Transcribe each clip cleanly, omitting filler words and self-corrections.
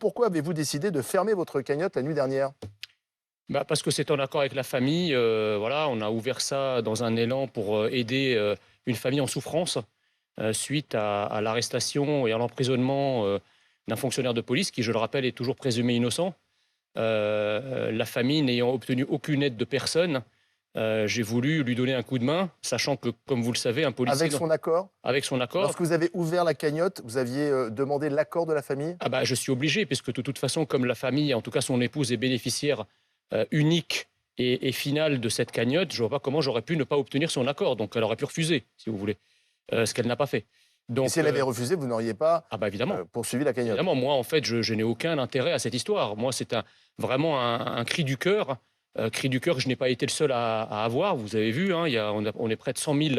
Pourquoi avez-vous décidé de fermer votre cagnotte la nuit dernière? Bah, parce que c'est en accord avec la famille. Voilà, on a ouvert ça dans un élan pour aider une famille en souffrance suite à l'arrestation et à l'emprisonnement d'un fonctionnaire de police qui, je le rappelle, est toujours présumé innocent. La famille n'ayant obtenu aucune aide de personne, j'ai voulu lui donner un coup de main, sachant que, comme vous le savez, un policier, Avec son accord? avec son accord, Lorsque vous avez ouvert la cagnotte, vous aviez demandé l'accord de la famille? ah bah, je suis obligé, puisque de toute façon, comme la famille, en tout cas son épouse, est bénéficiaire unique et finale de cette cagnotte, je ne vois pas comment j'aurais pu ne pas obtenir son accord. Donc elle aurait pu refuser, si vous voulez, ce qu'elle n'a pas fait. Et Donc, si elle avait refusé, vous n'auriez pas ah bah évidemment. poursuivi la cagnotte? Évidemment, moi, en fait, je n'ai aucun intérêt à cette histoire. Moi, c'est vraiment un cri du cœur. Cri du cœur que je n'ai pas été le seul à avoir. Vous avez vu, hein, on est près de 100 000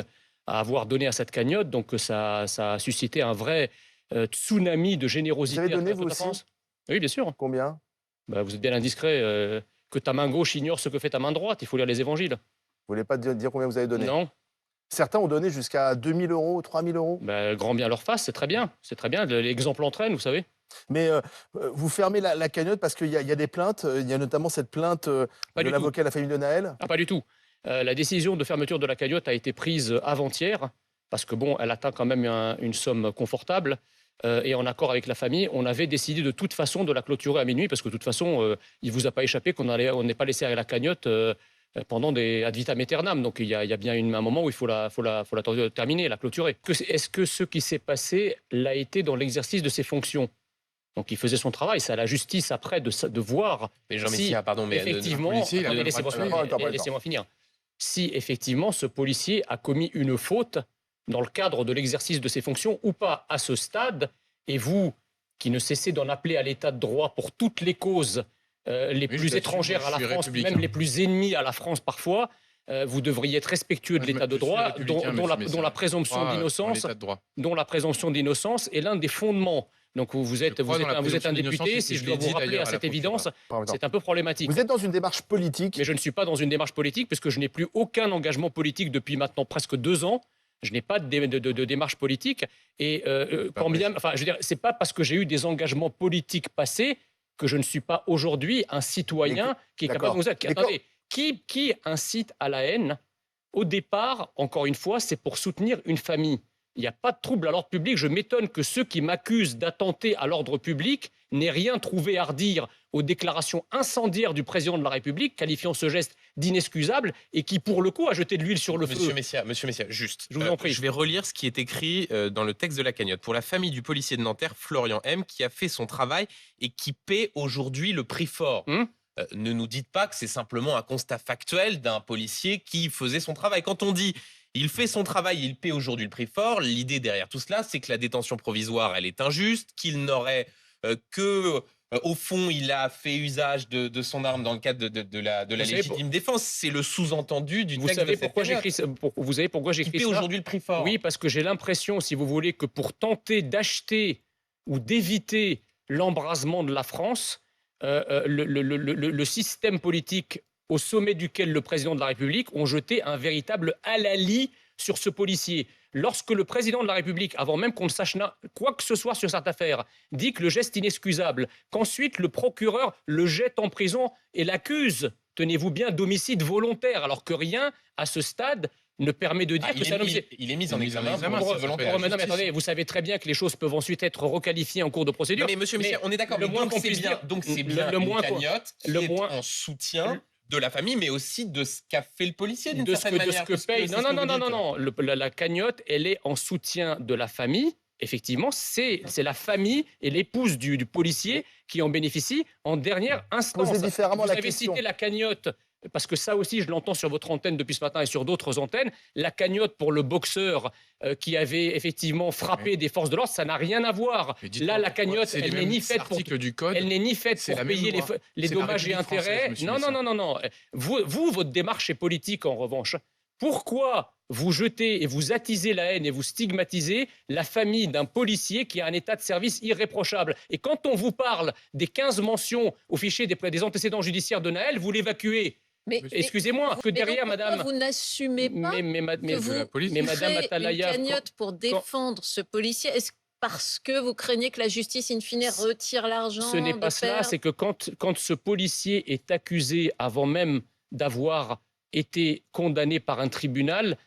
à avoir donné à cette cagnotte. Donc, ça a suscité un vrai tsunami de Vous générosité avez à donné, travers vous toute la aussi? France. Oui, bien sûr. Combien? Bah, vous êtes bien indiscret. Que ta main gauche ignore ce que fait ta main droite. Il faut lire les évangiles. Vous voulez pas dire combien vous avez donné? Non. Certains ont donné jusqu'à 2 000 €, 3 000 €. Bah, grand bien leur face, c'est très bien. C'est très bien. L'exemple entraîne, vous savez. Mais vous fermez la cagnotte parce qu'il y a des plaintes. Il y a notamment cette plainte Pas de du tout. l'avocat de la famille de Naël. Ah, pas du tout. La décision de fermeture de la cagnotte a été prise avant-hier, parce que bon, elle atteint quand même une somme confortable. Et en accord avec la famille, on avait décidé de toute façon de la clôturer à minuit, parce que de toute façon, il ne vous a pas échappé on n'est pas laissé avec la cagnotte pendant des ad vitam aeternam. Donc il y a bien un moment où il faut la terminer, la clôturer. Est-ce que ce qui s'est passé l'a été dans l'exercice de ses fonctions? Donc il faisait son travail, c'est à la justice après de voir Mais Jean si Messia, pardon, mais effectivement, policier, il a attendez, pas le droit de laissez-moi tuer. finir, laissez-moi finir. Si effectivement ce policier a commis une faute dans le cadre de l'exercice de ses fonctions ou pas à ce stade, et vous qui ne cessez d'en appeler à l'état de droit pour toutes les causes les plus l'assume, étrangères moi, à je la suis France, républicain. même les plus ennemis à la France parfois, vous devriez être respectueux de Moi, l'état de je suis droit, républicain, monsieur dont la Messia. présomption Crois, d'innocence dans l'état de droit. est l'un des fondements. Donc vous êtes crois dans la un présomption député, d'innocence, si et je je dois l'ai vous dit rappeler d'ailleurs à à cette la évidence, Pardon. c'est un peu problématique. Vous êtes dans une démarche politique. Mais je ne suis pas dans une démarche politique, puisque je n'ai plus aucun engagement politique depuis maintenant presque 2 ans. Je n'ai pas de démarche politique. Et quand bien, enfin, je veux dire, c'est pas parce que j'ai eu des engagements politiques passés que je ne suis pas aujourd'hui un citoyen qui est capable de nous aider. Mais Attendez, qui incite à la haine? Au départ, encore une fois, c'est pour soutenir une famille. Il n'y a pas de trouble à l'ordre public. Je m'étonne que ceux qui m'accusent d'attenter à l'ordre public n'aient rien trouvé à redire aux déclarations incendiaires du président de la République, qualifiant ce geste d'inexcusable et qui, pour le coup, a jeté de l'huile sur le feu. Monsieur Messia, juste. Je vous en prie. Je vais relire ce qui est écrit dans le texte de la cagnotte. Pour la famille du policier de Nanterre, Florian M, qui a fait son travail et qui paie aujourd'hui le prix fort. Ne nous dites pas que c'est simplement un constat factuel d'un policier qui faisait son travail. Quand on dit il fait son travail, il paie aujourd'hui le prix fort, l'idée derrière tout cela, c'est que la détention provisoire, elle est injuste, qu'il n'aurait au fond, il a fait usage de son arme dans le cadre de la légitime défense. C'est le sous-entendu du Vous texte savez de cette pourquoi cagnotte. vous savez pourquoi Qui j'écris paie ça? aujourd'hui le prix fort. Oui, parce que j'ai l'impression, si vous voulez, que pour tenter d'acheter ou d'éviter l'embrasement de la France, le système politique au sommet duquel le président de la République ont jeté un véritable halali sur ce policier. Lorsque le président de la République, avant même qu'on ne sache quoi que ce soit sur cette affaire, dit que le geste est inexcusable, qu'ensuite le procureur le jette en prison et l'accuse, tenez-vous bien, d'homicide volontaire, alors que rien, à ce stade, ne permet de dire que c'est un homicide. Il est mis en Il est mis en examen examen, pour ça homicide s'appelle volontaire. la Non, mais attendez, vous savez très bien que les choses peuvent ensuite être requalifiées en cours de procédure. Non, mais monsieur Messia, on est d'accord. le mais moins donc qu'on c'est puisse bien, dire, donc c'est bien le une moins qu'on- cagnotte qui le est moins- en soutien de la famille, mais aussi de ce qu'a fait le policier d'une de ce certaine que, de ce manière. que puisque paye. c'est Non, ce non, que non, vous non, dites. non, non. La cagnotte, elle est en soutien de la famille. Effectivement, c'est la famille et l'épouse du policier qui en bénéficient en dernière instance. Posez différemment Vous la avez question. cité la cagnotte, parce que ça aussi, je l'entends sur votre antenne depuis ce matin et sur d'autres antennes. La cagnotte pour le boxeur qui avait effectivement frappé des forces de l'ordre, ça n'a rien à voir. Mais dites-moi Là, la pourquoi cagnotte, c'est les elle n'est mêmes ni faite pour... articles du code. Elle n'est ni faite C'est pour la même payer loi. les C'est la dommages et République française, intérêts. monsieur Non, non, Messia. non, non, non. Vous, votre démarche est politique en revanche. Pourquoi vous jetez et vous attisez la haine et vous stigmatisez la famille d'un policier qui a un état de service irréprochable? Et quand on vous parle des 15 mentions au fichier des antécédents judiciaires de Naël, vous l'évacuez. Excusez-moi, que derrière, madame... Vous n'assumez pas Mais que vous la police. mais madame créez Atalaya, une cagnotte pour défendre ce policier. parce que vous craignez que la justice, in fine, retire l'argent. Ce n'est pas cela, c'est que quand ce policier est accusé avant même d'avoir été condamné par un tribunal,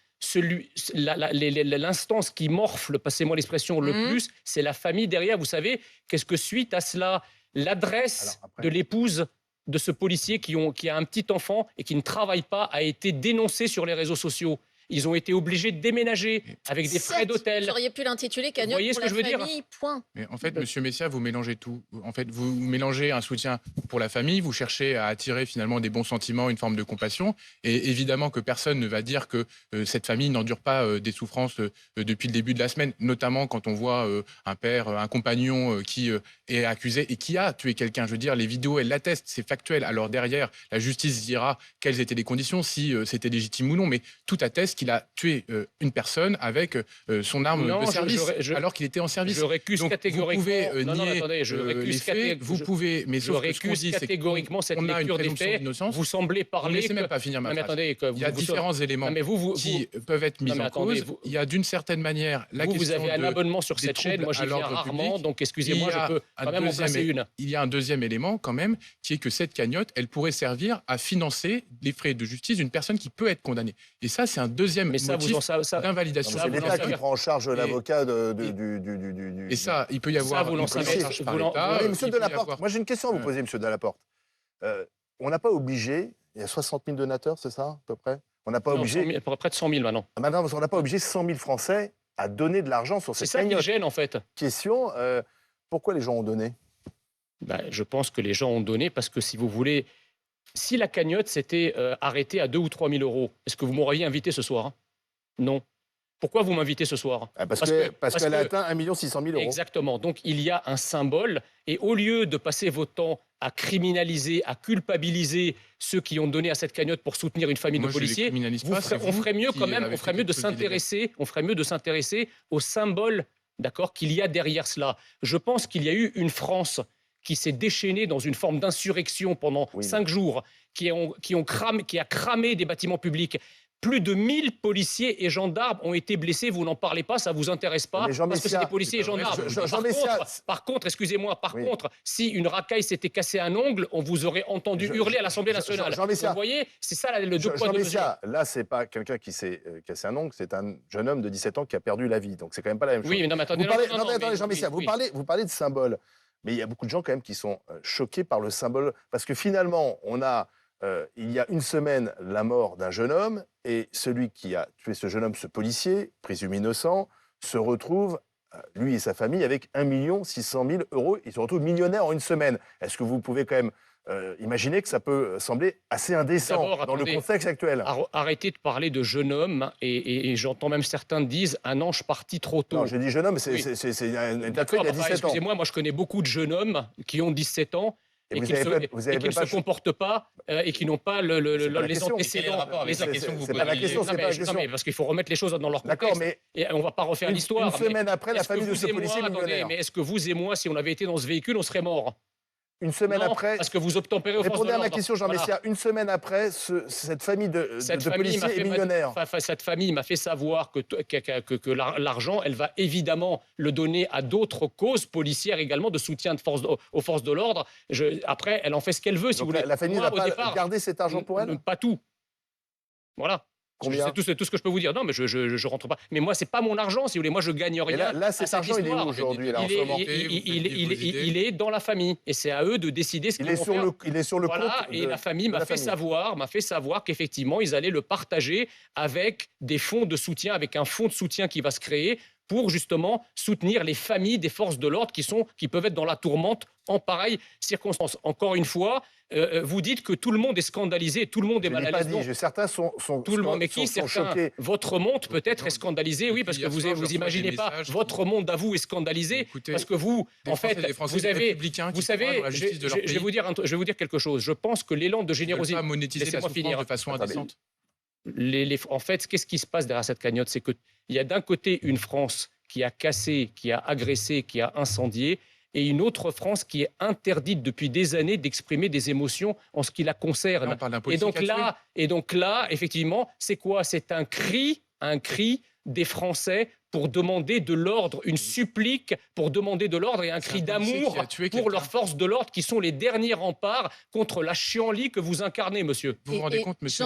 l'instance qui morfle, passez-moi l'expression, le plus, c'est la famille derrière. Vous savez, qu'est-ce que suite à cela, l'adresse de l'épouse de ce policier qui a un petit enfant et qui ne travaille pas a été dénoncée sur les réseaux sociaux. Ils ont été obligés de déménager avec des frais d'hôtel. Vous auriez pu l'intituler cagnotte pour la famille, point. Mais en fait, Monsieur Messia, vous mélangez tout. En fait, vous mélangez un soutien pour la famille, vous cherchez à attirer finalement des bons sentiments, une forme de compassion. Et évidemment que personne ne va dire que cette famille n'endure pas des souffrances depuis le début de la semaine, notamment quand on voit un père, un compagnon qui est accusé et qui a tué quelqu'un. Je veux dire, les vidéos, elles l'attestent, c'est factuel. Alors derrière, la justice dira quelles étaient les conditions, si c'était légitime ou non, mais tout atteste qu'il a tué une personne avec son arme de service, alors qu'il était en service. Je récuse catégoriquement. Vous pouvez nier attendez, je récuse les faits, vous pouvez, mais je récuse catégoriquement cette lecture des faits. Vous semblez parler... Ne laissez même pas finir ma phrase. Il y a différents éléments qui peuvent être mis en cause. Il y a d'une certaine manière la question vous avez un abonnement sur cette chaîne, moi j'y viens rarement, donc excusez-moi, je peux quand même en passer une. Il y a un deuxième élément quand même, qui est que cette cagnotte, elle pourrait servir à financer les frais de justice d'une personne qui peut être condamnée. Et ça, c'est un deuxième motif d'invalidation. C'est l'État qui prend en charge l'avocat du... Et ça, il peut y avoir une prise en charge par l'État. Monsieur Delaporte, moi j'ai une question à vous poser, Monsieur Delaporte. On n'a pas obligé, il y a 60 000 donateurs, c'est ça, à peu près? On n'a pas obligé... Près de 100 000 maintenant. Maintenant, on n'a pas obligé 100 000 Français à donner de l'argent sur cette cagnotte. C'est ça qui gêne, en fait. Question, pourquoi les gens ont donné? Je pense que les gens ont donné parce que, si vous voulez, si la cagnotte s'était arrêtée à 2 ou 3 000 euros, est-ce que vous m'auriez invité ce soir? Non. Pourquoi vous m'invitez ce soir? Parce qu'elle a atteint 1 600 000 euros. Exactement. Donc, il y a un symbole. Et au lieu de passer votre temps à criminaliser, à culpabiliser ceux qui ont donné à cette cagnotte pour soutenir une famille de policiers, on ferait mieux quand même, on ferait mieux de s'intéresser au symbole, d'accord, qu'il y a derrière cela. Je pense qu'il y a eu une France qui s'est déchaînée dans une forme d'insurrection pendant 5 jours, qui a cramé des bâtiments publics. Plus de 1000 policiers et gendarmes ont été blessés. Vous n'en parlez pas, ça ne vous intéresse pas, parce que c'est des policiers et gendarmes. Par contre, excusez-moi, si une racaille s'était cassé un ongle, on vous aurait entendu hurler à l'Assemblée nationale. Vous voyez, c'est ça le deux poids, deux mesures. Là, ce n'est pas quelqu'un qui s'est cassé un ongle, c'est un jeune homme de 17 ans qui a perdu la vie. Donc, c'est quand même pas la même chose. Oui, mais non, mais attendez, Jean Messia, vous parlez de symbole. Mais il y a beaucoup de gens quand même qui sont choqués par le symbole. Parce que finalement, on a... il y a une semaine, la mort d'un jeune homme, et celui qui a tué ce jeune homme, ce policier, présumé innocent, se retrouve, lui et sa famille, avec 1 600 000 euros. Il se retrouve millionnaire en une semaine. Est-ce que vous pouvez quand même imaginer que ça peut sembler assez indécent dans le contexte actuel? Arrêtez de parler de jeune homme, et j'entends même certains disent un ange parti trop tôt. Non, j'ai dit jeune homme, c'est un tatoué, il a 17 ans. Excusez-moi, moi je connais beaucoup de jeunes hommes qui ont 17 ans, et qui ne se comportent pas et qui n'ont pas les antécédents. C'est pas la question, c'est pas la question. Parce qu'il faut remettre les choses dans leur contexte. Et on ne va pas refaire l'histoire. Une semaine après, la famille de ce policier millionnaire. Mais est-ce que vous et moi, si on avait été dans ce véhicule, on serait morts? Une semaine après... Parce que vous obtempérez aux forces de l'ordre. Répondez à ma question, Jean Messia. Une semaine après, cette famille de policiers est millionnaire. Cette famille m'a fait savoir que l'argent, elle va évidemment le donner à d'autres causes policières également, de soutien aux forces de l'ordre. Après, elle en fait ce qu'elle veut, si vous voulez. La famille n'a pas gardé cet argent pour elle? Pas tout. Voilà. Combien? C'est tout ce que je peux vous dire. Non, mais je rentre pas. Mais moi, c'est pas mon argent, si vous voulez. Moi, je gagne rien. Là, cet argent, il est où aujourd'hui? Il est dans la famille. Et c'est à eux de décider ce qu'ils vont faire. Il est sur le compte. Et la famille m'a fait savoir qu'effectivement, ils allaient le partager avec des fonds de soutien, avec un fonds de soutien qui va se créer pour justement soutenir les familles des forces de l'ordre qui peuvent être dans la tourmente en pareille circonstance. Encore une fois, vous dites que tout le monde est scandalisé, tout le monde est mal à l'aise. Certains sont tout le monde, mais qui choqués. Votre monde peut-être est scandalisé, oui, parce que vous imaginez pas. Votre monde à vous est scandalisé parce que vous, en fait, vous savez, je vais vous dire quelque chose. Je pense que l'élan de générosité. Laissez-moi finir de façon indécente. En fait, qu'est-ce qui se passe derrière cette cagnotte? C'est qu'il y a d'un côté une France qui a cassé, qui a agressé, qui a incendié, et une autre France qui est interdite depuis des années d'exprimer des émotions en ce qui la concerne. Et donc là, effectivement, c'est quoi? C'est un cri des Français pour demander de l'ordre, une supplique pour demander de l'ordre et un cri d'amour pour leurs forces de l'ordre qui sont les derniers remparts contre la chienlit que vous incarnez, monsieur. Vous vous rendez compte, monsieur?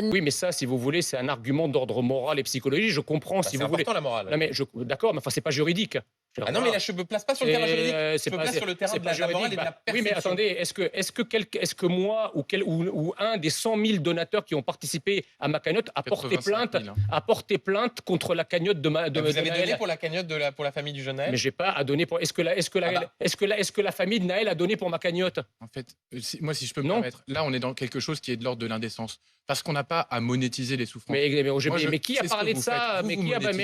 Oui, mais ça, si vous voulez, c'est un argument d'ordre moral et psychologique. Je comprends, si vous voulez. C'est important, la morale. Non, mais d'accord, mais enfin, c'est pas juridique. Ah non, mais là, je me place pas sur le terrain juridique. Je me place sur le terrain de la morale et de la perception. Oui, mais attendez, est-ce que moi ou un des 100 000 donateurs qui ont participé à ma cagnotte a porté plainte contre la cagnotte de Vous avez Naël? donné pour la cagnotte pour la famille du jeune Naël? Mais j'ai pas à donner pour. Est-ce que la famille de Naël a donné pour ma cagnotte? En fait, moi, si je peux me permettre, là, on est dans quelque chose qui est de l'ordre de l'indécence. Parce qu'on n'a pas à monétiser les souffrances. Mais qui a parlé de ça? Mais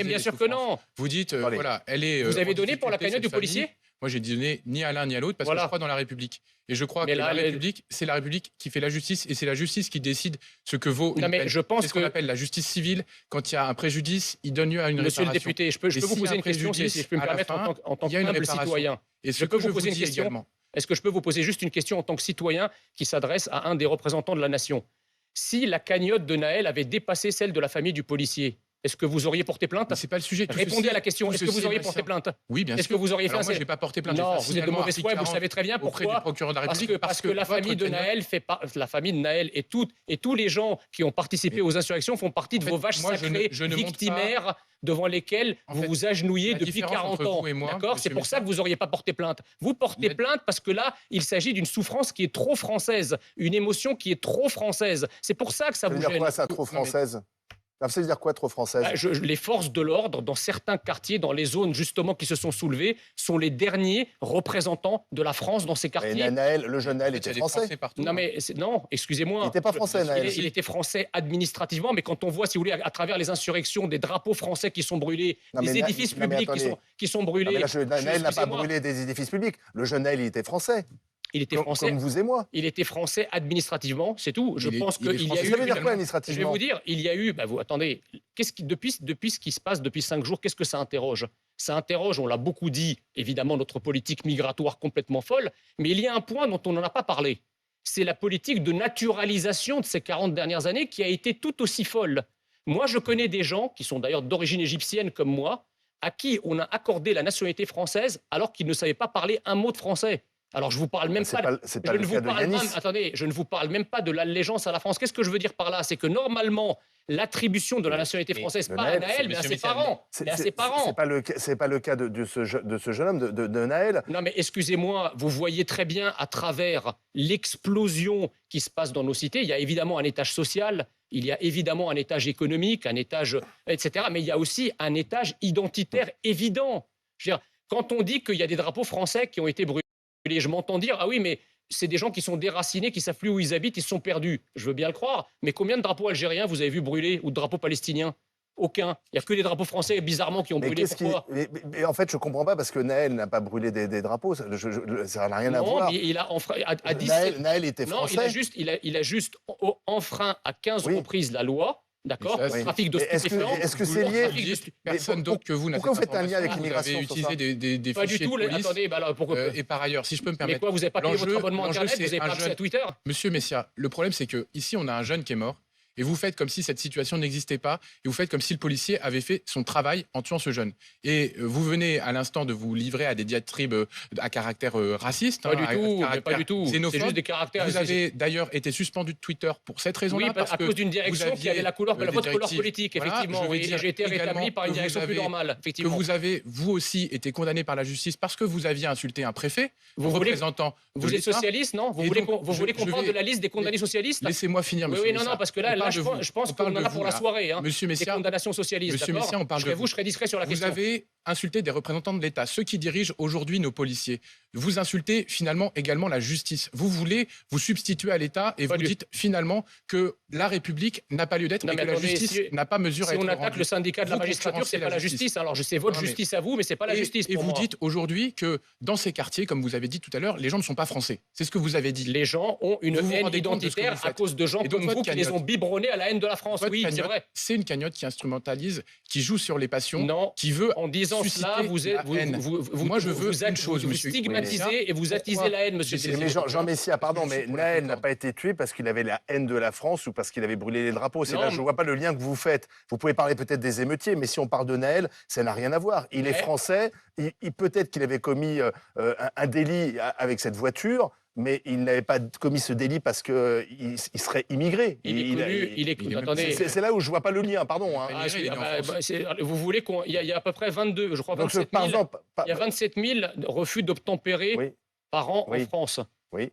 bien sûr que non. Vous dites, voilà, elle est. Vous avez donné pour la cagnotte du policier? Moi, j'ai donné ni à l'un ni à l'autre parce que je crois dans la République. Et je crois que la République, c'est la République qui fait la justice et c'est la justice qui décide ce que vaut une peine. C'est ce qu'on appelle la justice civile. Quand il y a un préjudice, il donne lieu à une réparation. Monsieur le député, je peux vous poser une question si je peux me permettre en tant qu'humble citoyen. Et ce que je vous dis également. Est-ce que je peux vous poser juste une question en tant que citoyen qui s'adresse à un des représentants de la nation? Si la cagnotte de Naël avait dépassé celle de la famille du policier, est-ce que vous auriez porté plainte? C'est pas le sujet. Répondez à la question. Est-ce que vous auriez porté plainte? Oui, bien sûr. Est-ce que vous auriez fait moi, j'ai pas porté plainte. Non, vous êtes de mauvaise foi. Vous savez très bien pourquoi. Du procureur de la République, parce que la famille de Naël la famille de Naël et tous les gens qui ont participé aux insurrections font partie de vos vaches sacrées victimaires devant lesquelles vous vous agenouillez depuis 40 ans. D'accord? C'est pour ça que vous n'auriez pas porté plainte. Vous portez plainte parce que là, il s'agit d'une souffrance qui est trop française, une émotion qui est trop française. C'est pour ça que ça vous gêne. Ça veut dire quoi, ça, trop française? Ça veut dire quoi, trop française? Les forces de l'ordre, dans certains quartiers, dans les zones justement qui se sont soulevées, sont les derniers représentants de la France dans ces quartiers. Et Naël, le jeune Naël était français. Non, excusez-moi. Il n'était pas français, Naël. Il était français administrativement, mais quand on voit, si vous voulez, à travers les insurrections, des drapeaux français qui sont brûlés, des édifices publics qui sont brûlés. Naël n'a pas brûlé des édifices publics. Le jeune Naël, il était français. Il était français. Comme vous et moi. Il était français administrativement, c'est tout. Je pense qu'il y a eu. Ça veut dire quoi administrativement? Je vais vous dire, il y a eu. Attendez. Depuis ce qui se passe depuis 5 jours, qu'est-ce que ça interroge? Ça interroge, on l'a beaucoup dit, évidemment, notre politique migratoire complètement folle. Mais il y a un point dont on n'en a pas parlé. C'est la politique de naturalisation de ces 40 dernières années qui a été tout aussi folle. Moi, je connais des gens qui sont d'ailleurs d'origine égyptienne comme moi, à qui on a accordé la nationalité française alors qu'ils ne savaient pas parler un mot de français. Alors, je vous parle même pas. Attendez, je ne vous parle même pas de l'allégeance à la France. Qu'est-ce que je veux dire par là? C'est que normalement, l'attribution de la nationalité française, pas à Naël, mais à ses parents. C'est pas le cas de ce jeune homme, de Naël. Non, mais excusez-moi, vous voyez très bien à travers l'explosion qui se passe dans nos cités, il y a évidemment un étage social, il y a évidemment un étage économique, un étage, etc. Mais il y a aussi un étage identitaire évident. Je veux dire, quand on dit qu'il y a des drapeaux français qui ont été brûlés, je m'entends dire, ah oui, mais c'est des gens qui sont déracinés, qui ne savent plus où ils habitent, ils se sont perdus. Je veux bien le croire, mais combien de drapeaux algériens vous avez vu brûler ou de drapeaux palestiniens? Aucun. Il n'y a que des drapeaux français, bizarrement, qui ont brûlé. Pourquoi? Mais en fait, je ne comprends pas, parce que Naël n'a pas brûlé des drapeaux. Ça n'a rien à voir. Mais il a Naël était français. Non, il a juste enfreint à 15 reprises la loi. D'accord. Trafic de stupéfiants. Est-ce que c'est lié? Personne d'autre que vous n'a Pourquoi vous faites un lien avec l'immigration? Vous avez utilisé des fichiers de police. Attendez, pourquoi? Et par ailleurs, si je peux me permettre. Mais quoi, vous n'avez pas payé votre abonnement Internet? Vous n'avez pas accès à Twitter? Monsieur Messia, le problème, c'est que ici, on a un jeune qui est mort. Et vous faites comme si cette situation n'existait pas, et vous faites comme si le policier avait fait son travail en tuant ce jeune. Et vous venez à l'instant de vous livrer à des diatribes à caractère raciste. Pas du tout. C'est juste des caractères. Vous avez d'ailleurs été suspendu de Twitter pour cette raison-là. Oui, à cause d'une direction qui avait votre couleur politique, effectivement. Voilà, et j'ai été rétabli par une direction plus normale, effectivement. Que vous avez, vous aussi, été condamné par la justice parce que vous aviez insulté un préfet, représentant. Vous êtes socialiste, non? Vous voulez qu'on parle de la liste des condamnés socialistes? Laissez-moi finir, monsieur. Oui, non, parce que là, je pense qu'on en a pour la soirée. Monsieur Messia, des condamnations socialistes. Monsieur Messia, on parle de vous. Je serai discret sur la question. Vous avez insulté des représentants de l'État, ceux qui dirigent aujourd'hui nos policiers. Vous insultez finalement également la justice. Vous voulez vous substituer à l'État et vous dites finalement que la République n'a pas lieu d'être et que la justice n'a pas mesure à être rendue. Si on attaque le syndicat de la magistrature, c'est pas la justice. Alors je sais votre justice à vous, mais c'est pas la justice pour moi. Et vous dites aujourd'hui que dans ces quartiers, comme vous avez dit tout à l'heure, les gens ne sont pas français. C'est ce que vous avez dit. Les gens ont une haine identitaire à cause de gens comme vous qui les ont biberonnés à la haine de la France. Oui, c'est vrai. C'est une cagnotte qui instrumentalise, qui joue sur les passions, qui veut sens-là, Moi, je veux une chose, vous monsieur. stigmatisez et vous attisez la haine, monsieur Mais Cézanne. Jean Messia, pardon, Juste mais pour la Naël concorde. n'a pas été tué parce qu'il avait la haine de la France ou parce qu'il avait brûlé les drapeaux. C'est Non, là, je ne mais- vois pas le lien que vous faites. Vous pouvez parler peut-être des émeutiers, mais si on parle de Naël, ça n'a rien à voir. Il est Ouais. français, peut-être qu'il avait commis un délit avec cette voiture, mais il n'avait pas commis ce délit parce qu'il serait immigré. Attendez. C'est là où je ne vois pas le lien, pardon. Hein. Ah, il est en France. Vous voulez il y a à peu près 22, je crois, Donc, 27 par 000, exemple, il y a 27 000 refus d'obtempérer Oui. par an Oui. en France. Oui.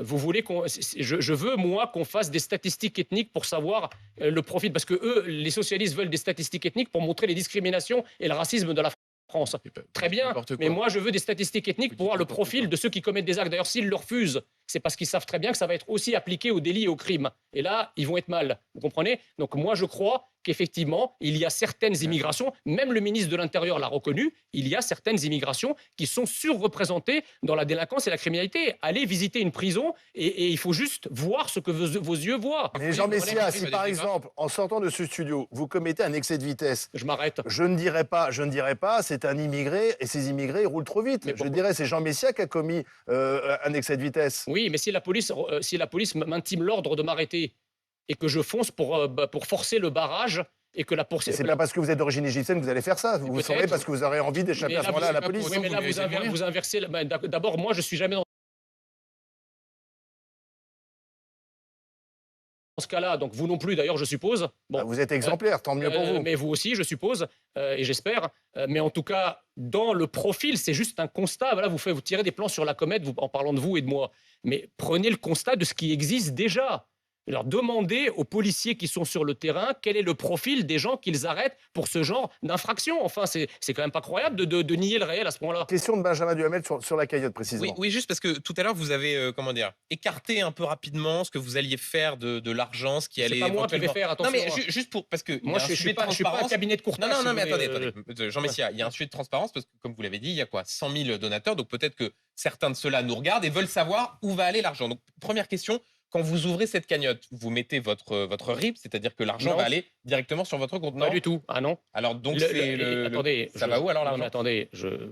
Vous voulez je veux, moi, qu'on fasse des statistiques ethniques pour savoir le profil. Parce que eux, les socialistes veulent des statistiques ethniques pour montrer les discriminations et le racisme de la France. Très bien, N'importe quoi. mais moi, je veux des statistiques ethniques Vous pour voir dites le n'importe profil quoi. de ceux qui commettent des actes. D'ailleurs, s'ils le refusent, c'est parce qu'ils savent très bien que ça va être aussi appliqué aux délits et aux crimes. Et là, ils vont être mal. Vous comprenez? Donc moi, je crois qu'effectivement, il y a certaines immigrations, même le ministre de l'Intérieur l'a reconnu, il y a certaines immigrations qui sont surreprésentées dans la délinquance et la criminalité. Allez visiter une prison et il faut juste voir ce que vos yeux voient. Mais Jean Messia, on si est par des exemple, en sortant de ce studio, vous commettez un excès de vitesse, Je m'arrête. je ne dirais pas, c'est un immigré et ces immigrés ils roulent trop vite. Mais Je pourquoi dirais c'est Jean Messia qui a commis un excès de vitesse. Oui, mais si la police m'intime l'ordre de m'arrêter et que je fonce pour forcer le barrage et que la poursuite... C'est pas parce que vous êtes d'origine égyptienne que vous allez faire ça. Vous Peut-être. saurez parce que vous aurez envie d'échapper Mais à ce là, moment-là à la vous- police. Oui, mais là, Vous l'avez dit. vous inversez... D'abord, moi, je suis jamais dans ce cas-là, donc vous non plus, d'ailleurs, je suppose. Bon, Bah, vous êtes exemplaire, tant mieux pour vous. mais vous aussi, je suppose, et j'espère. Mais en tout cas, dans le profil, c'est juste un constat. Voilà, vous tirez des plans sur la comète en parlant de vous et de moi. Mais prenez le constat de ce qui existe déjà. Alors, demandez aux policiers qui sont sur le terrain quel est le profil des gens qu'ils arrêtent pour ce genre d'infraction. Enfin, c'est quand même pas croyable de nier le réel à ce point-là. Question de Benjamin Duhamel sur la cagnotte précisément. Oui, juste parce que tout à l'heure, vous avez écarté un peu rapidement ce que vous alliez faire de l'argent, ce qui allait C'est pas moi qui vais éventuellement- faire, attention. Non, mais juste pour... Parce que Moi, je suis pas un cabinet de courtage. Non, si mais vous voulez, attendez. Jean Messia, il y a un sujet de transparence parce que, comme vous l'avez dit, il y a quoi 100 000 donateurs, donc peut-être que certains de ceux-là nous regardent et veulent savoir où va aller l'argent. Donc, première question, quand vous ouvrez cette cagnotte, vous mettez votre RIB, c'est-à-dire que l'argent Non. va aller directement sur votre compte, Pas non? du tout. Ah non. Alors, donc, Attendez, ça va où alors non, l'argent? mais attendez,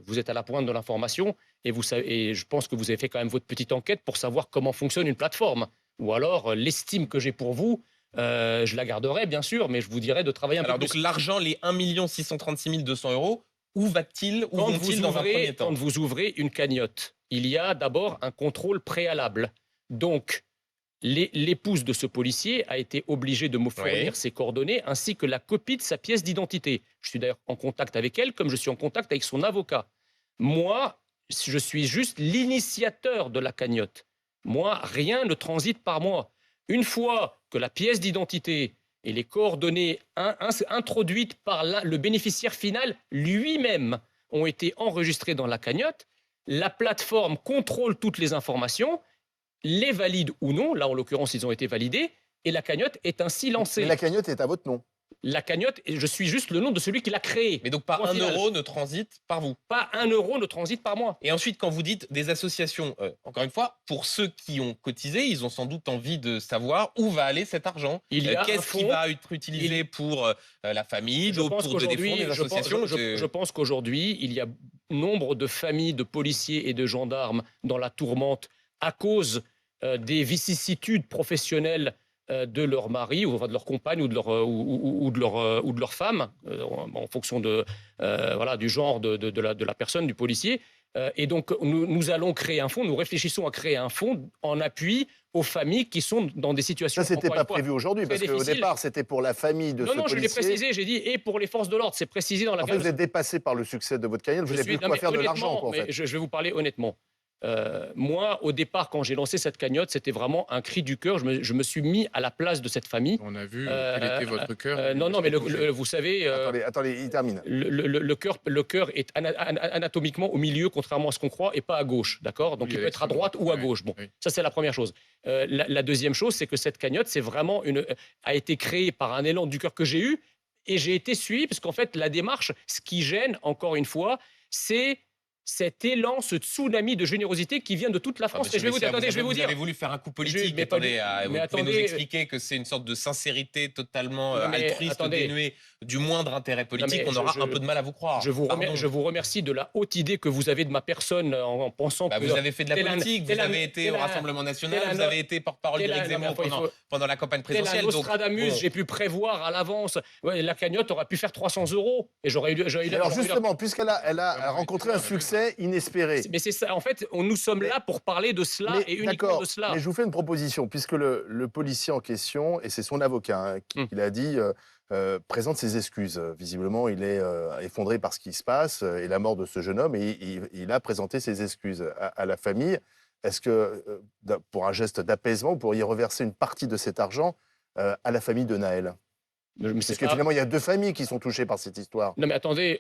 vous êtes à la pointe de l'information et vous savez, et je pense que vous avez fait quand même votre petite enquête pour savoir comment fonctionne une plateforme. Ou alors l'estime que j'ai pour vous, je la garderai bien sûr, mais je vous dirais de travailler un Alors, peu donc plus. l'argent, les 1 636 200 euros, où va-t-il? Où Quand vont-ils dans un premier temps? quand vous ouvrez une cagnotte, il y a d'abord un contrôle préalable. Donc, l'épouse de ce policier a été obligée de me fournir Oui. ses coordonnées ainsi que la copie de sa pièce d'identité. Je suis d'ailleurs en contact avec elle comme je suis en contact avec son avocat. Moi, je suis juste l'initiateur de la cagnotte. Moi, rien ne transite par moi. Une fois que la pièce d'identité et les coordonnées introduites par le bénéficiaire final lui-même ont été enregistrées dans la cagnotte, la plateforme contrôle toutes les informations, les valide ou non, là en l'occurrence ils ont été validés, et la cagnotte est ainsi lancée. Mais la cagnotte est à votre nom. La cagnotte, je suis juste le nom de celui qui l'a créée. Mais donc, pas Point 1 final. euro ne transite par vous. Pas 1 euro ne transite par mois. Et ensuite, quand vous dites des associations, encore une fois, pour ceux qui ont cotisé, ils ont sans doute envie de savoir où va aller cet argent. Il y a un Qu'est-ce qui fonds. va être utilisé pour la famille, Je d'autres pense pour des fonds, qu'aujourd'hui, des associations. je pense qu'aujourd'hui, il y a nombre de familles de policiers et de gendarmes dans la tourmente à cause des vicissitudes professionnelles de leur mari ou de leur compagne ou de leur femme, en fonction du genre de la personne, du policier. Et donc, nous allons créer un fonds, nous réfléchissons à créer un fonds en appui aux familles qui sont dans des situations... Ça, c'était encore pas une fois, prévu aujourd'hui très parce qu'au difficiles. départ, c'était pour la famille de ce Non, je l'ai policier. précisé, j'ai dit, et pour les forces de l'ordre, c'est précisé dans la En fait, vous êtes dépassé par le succès de votre cagnotte. Vous n'avez plus de non, quoi mais faire de l'argent, honnêtement, quoi, en mais fait. je vais vous parler honnêtement. Moi, au départ, quand j'ai lancé cette cagnotte, c'était vraiment un cri du cœur. Je me suis mis à la place de cette famille. On a vu quel était votre cœur. Non, mais vous savez, Attendez, il termine. le cœur est anatomiquement au milieu, contrairement à ce qu'on croit, et pas à gauche, d'accord? Donc Oui, il peut être à droite ou à oui, gauche. Bon, oui. ça c'est la première chose. La deuxième chose, c'est que cette cagnotte, a été créée par un élan du cœur que j'ai eu, et j'ai été suivi parce qu'en fait, la démarche, ce qui gêne, encore une fois, c'est cet élan, ce tsunami de générosité qui vient de toute la France. Et je vais vous dire, attendez, je vais vous Vous dire. avez voulu faire un coup politique. mais pas Attendez, du- vous mais pouvez nous attendez, expliquer que c'est une sorte de sincérité totalement Non, mais altruiste, attendez. dénuée du moindre intérêt politique. mais On aura je- un peu de mal à vous croire. Je vous Pardon. remercie de la haute idée que vous avez de ma personne en pensant Bah, que... vous avez fait de la tel un- politique, vous tel un- avez été tel au un- Rassemblement National, tel un- vous avez été porte-parole tel un- d'Éric non, mais Zemmour il faut- pendant la campagne Tel un présidentielle. Donc, Nostradamus, bon. j'ai pu prévoir à l'avance. Ouais, la cagnotte aurait pu faire 300 € et j'aurais eu... Alors justement, puisqu'elle a rencontré un succès inespéré. Mais c'est ça, en fait, nous sommes là pour parler de cela et uniquement d'accord, de cela. mais je vous fais une proposition, puisque le policier en question, et c'est son avocat qui l'a dit, présente ses excuses. Visiblement, il est effondré par ce qui se passe et la mort de ce jeune homme, et il a présenté ses excuses à la famille. Est-ce que, pour un geste d'apaisement, vous pourriez reverser une partie de cet argent à la famille de Naël? Mais Parce c'est que pas- finalement, il y a 2 familles qui sont touchées par cette histoire. Non mais attendez,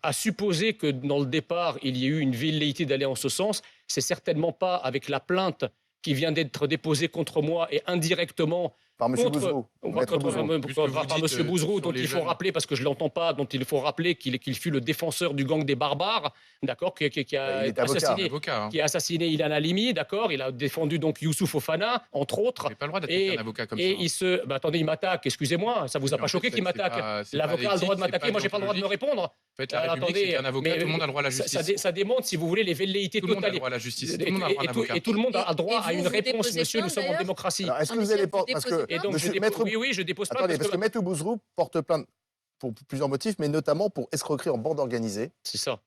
à supposer que dans le départ, il y ait eu une velléité d'aller en ce sens, c'est certainement pas avec la plainte qui vient d'être déposée contre moi et indirectement Par M. contre, Bouzrou, Maître Bouzrou. par M. Bouzrou, sur dont les il faut jeunes. rappeler, parce que je ne l'entends pas, dont il faut rappeler qu'il fut le défenseur du gang des barbares, d'accord, qui a Il est avocat. assassiné, Avocat, hein. qui a assassiné Ilan Halimi, d'accord, il a défendu donc Youssouf Fofana, entre Vous autres. n'avez pas le droit d'attaquer Et, un avocat comme et ça. il se... Bah, attendez, il m'attaque, excusez-moi, ça vous a Mais pas en choqué fait, qu'il c'est m'attaque? pas- c'est L'avocat pas a le droit de éthique, m'attaquer, c'est moi j'ai pas le droit de me répondre. En fait, la République, Attendez, c'est un avocat, mais- tout le monde a le droit à la ça- justice. ça démontre, si vous voulez, les velléités Tout le monde a le totales. droit à la justice. Tout le monde a le droit à un avocat. Et tout le monde a droit Et à vous, une vous réponse, déposez monsieur, nous plainte, sommes en d'ailleurs démocratie. Alors, est-ce que vous Monsieur, allez vous porter... Parce déposez que... Et donc, Monsieur Maître... oui, je dépose plainte Attendez, parce que que... Maître Bouzrou porte plainte pour plusieurs motifs, mais notamment pour escroquerie en bande organisée. C'est ça.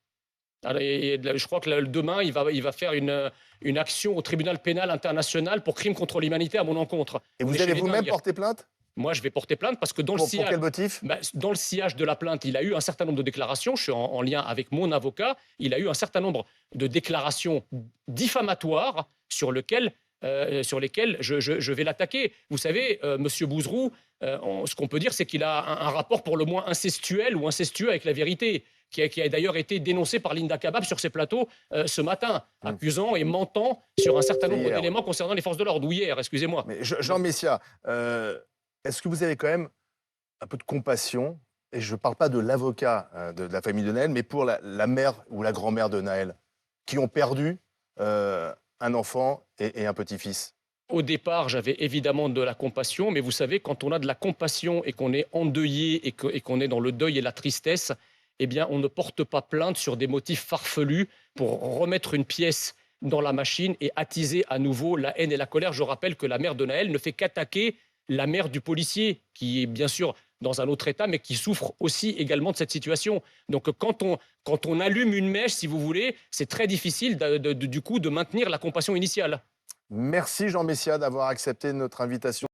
Alors, et je crois que demain, il va faire une action au tribunal pénal international pour crime contre l'humanité à mon encontre. Et On vous est chez allez les vous-même dingues. porter plainte? Moi, je vais porter plainte parce que dans le Pour sillage... quel motif? Dans le sillage de la plainte, il a eu un certain nombre de déclarations. Je suis en lien avec mon avocat. Il a eu un certain nombre de déclarations diffamatoires sur lesquelles je vais l'attaquer. Vous savez, Monsieur Bouzrou, ce qu'on peut dire, c'est qu'il a un rapport pour le moins incestuel ou incestueux avec la vérité, qui a d'ailleurs été dénoncé par Linda Kabab sur ses plateaux ce matin, accusant et mentant sur un certain nombre Hier. d'éléments concernant les forces de l'ordre, ou hier, excusez-moi. Mais Jean Messia, est-ce que vous avez quand même un peu de compassion? Et je ne parle pas de l'avocat de la famille de Naël, mais pour la mère ou la grand-mère de Naël, qui ont perdu un enfant et un petit-fils. Au départ, j'avais évidemment de la compassion, mais vous savez, quand on a de la compassion et qu'on est endeuillé et qu'on est dans le deuil et la tristesse, eh bien, on ne porte pas plainte sur des motifs farfelus pour remettre une pièce dans la machine et attiser à nouveau la haine et la colère. Je rappelle que la mère de Naël ne fait qu'attaquer la mère du policier, qui est bien sûr dans un autre état, mais qui souffre aussi également de cette situation. Donc, quand on allume une mèche, si vous voulez, c'est très difficile du coup de maintenir la compassion initiale. Merci Jean Messia d'avoir accepté notre invitation.